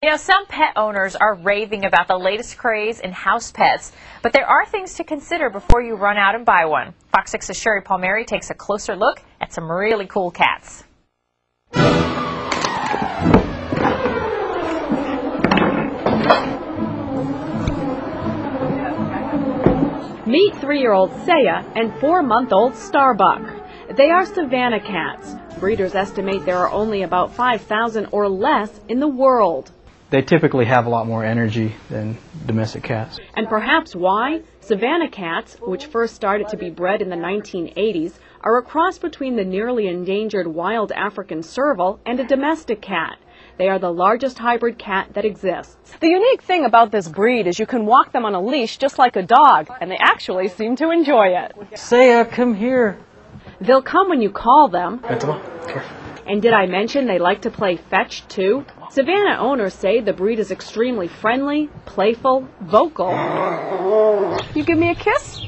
You know, some pet owners are raving about the latest craze in house pets, but there are things to consider before you run out and buy one. Fox 6's Sherry Palmieri takes a closer look at some really cool cats. Meet 3-year-old Saya and 4-month-old Starbuck. They are Savanah cats. Breeders estimate there are only about 5,000 or less in the world. They typically have a lot more energy than domestic cats. And perhaps why? Savanah cats, which first started to be bred in the 1980s, are a cross between the nearly endangered wild African serval and a domestic cat. They are the largest hybrid cat that exists. The unique thing about this breed is you can walk them on a leash just like a dog, and they actually seem to enjoy it. Saya, come here. They'll come when you call them. Careful. And did I mention they like to play fetch too? Savanah owners say the breed is extremely friendly, playful, vocal. You give me a kiss?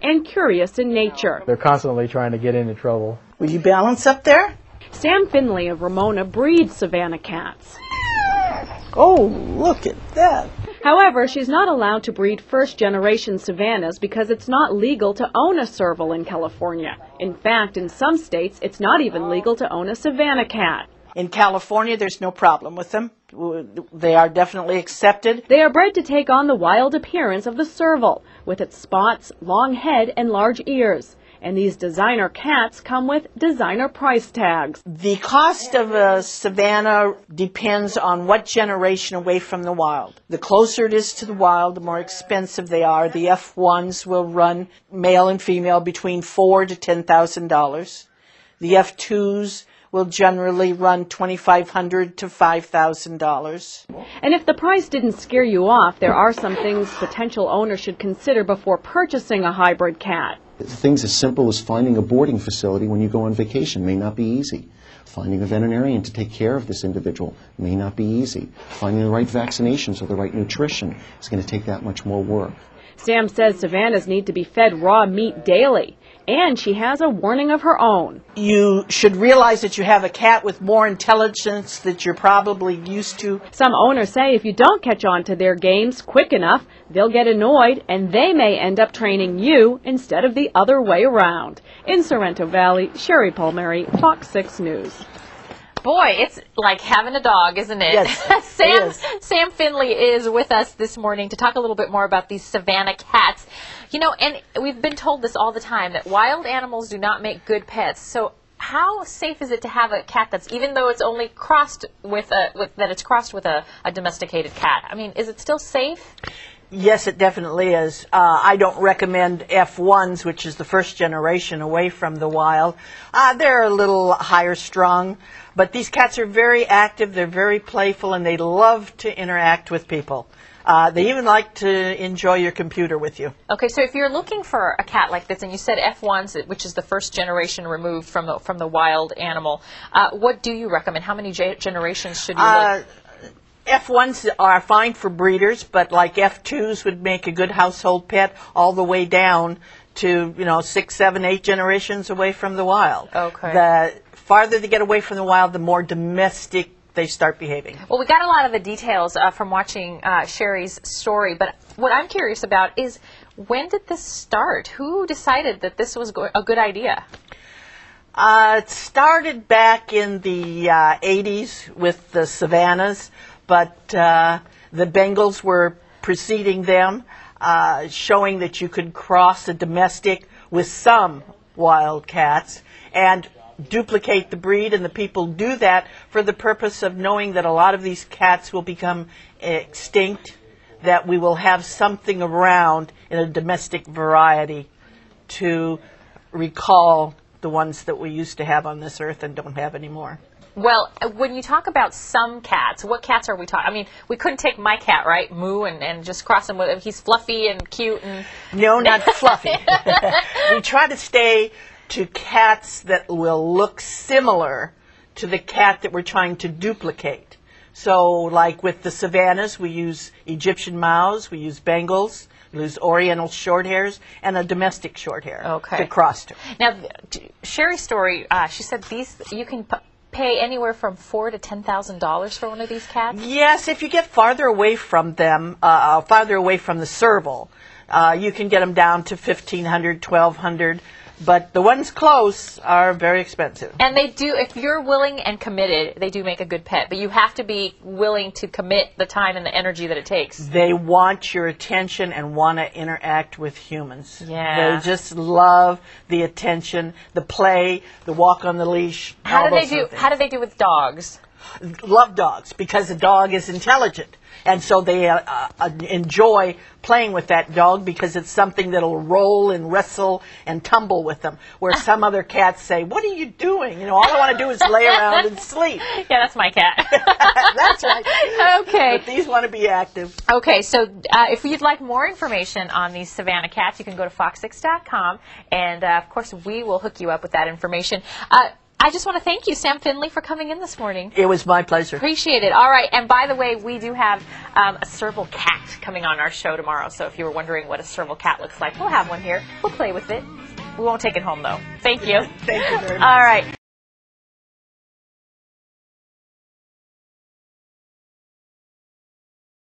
And curious in nature. They're constantly trying to get into trouble. Will you balance up there? Sam Finley of Ramona breeds Savanah cats. Oh, look at that. However, she's not allowed to breed first-generation Savannahs because it's not legal to own a serval in California. In fact, in some states, it's not even legal to own a Savanah cat. In California, there's no problem with them. They are definitely accepted. They are bred to take on the wild appearance of the serval, with its spots, long head, and large ears. And these designer cats come with designer price tags. The cost of a Savanah depends on what generation away from the wild. The closer it is to the wild, the more expensive they are. The F1s will run, male and female, between $4,000 to $10,000. The F2s will generally run $2,500 to $5,000. And if the price didn't scare you off, there are some things potential owners should consider before purchasing a hybrid cat. Things as simple as finding a boarding facility when you go on vacation may not be easy. Finding a veterinarian to take care of this individual may not be easy. Finding the right vaccinations or the right nutrition is going to take that much more work. Sam says Savannahs need to be fed raw meat daily, and she has a warning of her own. You should realize that you have a cat with more intelligence that you're probably used to. Some owners say if you don't catch on to their games quick enough, they'll get annoyed and they may end up training you instead of the other way around. In Sorrento Valley, Sherry Palmieri, Fox 6 News. Boy, it's like having a dog, isn't it? Yes, Sam Finley is with us this morning to talk a little bit more about these Savanah cats. You know, and we've been told this all the time, that wild animals do not make good pets. So how safe is it to have a cat that's, even though it's only crossed with a domesticated cat? I mean, is it still safe? Yes, it definitely is. I don't recommend F1s, which is the first generation away from the wild. They're a little higher strung, but these cats are very active, they're very playful, and they love to interact with people. They even like to enjoy your computer with you. Okay, so if you're looking for a cat like this, and you said F1s, which is the first generation removed from the wild animal, what do you recommend? How many generations should you look? F1s are fine for breeders, but like F2s would make a good household pet all the way down to, 6, 7, 8 generations away from the wild. Okay. The farther they get away from the wild, the more domestic they start behaving. Well, we got a lot of the details from watching Sherry's story, but what I'm curious about is, when did this start? Who decided that this was a good idea? It started back in the 80s with the Savannahs, but the Bengals were preceding them, showing that you could cross a domestic with some wild cats and duplicate the breed, and the people do that for the purpose of knowing that a lot of these cats will become extinct, that we will have something around in a domestic variety to recall the ones that we used to have on this earth and don't have anymore. Well, when you talk about some cats, what cats are we talking? I mean, we couldn't take my cat, right, Moo, and just cross him with him. He's fluffy and cute. And no, not fluffy. We try to stay to cats that will look similar to the cat that we're trying to duplicate. So, like with the Savannahs, we use Egyptian Mouse, we use Bengals, we use Oriental Shorthairs, and a domestic Shorthair to cross to. Now, Sherry's story, she said these you can pay anywhere from $4,000 to $10,000 for one of these cats? Yes, if you get farther away from them, farther away from the serval, you can get them down to $1,500, $1,200. But the ones close are very expensive. And they do, if you're willing and committed, they do make a good pet. But you have to be willing to commit the time and the energy that it takes. They want your attention and want to interact with humans. Yeah. They just love the attention, the play, the walk on the leash. How do they do with dogs? Love dogs because the dog is intelligent. And so they enjoy playing with that dog because it's something that'll roll and wrestle and tumble with them. Where some other cats say, "What are you doing? You know, all I want to do is lay around and sleep." Yeah, that's my cat. That's right. Okay. But these want to be active. Okay, so if you'd like more information on these Savanah cats, you can go to fox6.com, and of course we will hook you up with that information. I just want to thank you, Sam Finley, for coming in this morning. It was my pleasure. Appreciate it. All right, and by the way, we do have a serval cat coming on our show tomorrow, so if you were wondering what a serval cat looks like, we'll have one here. We'll play with it. We won't take it home, though. Thank you. Thank you very much. All right.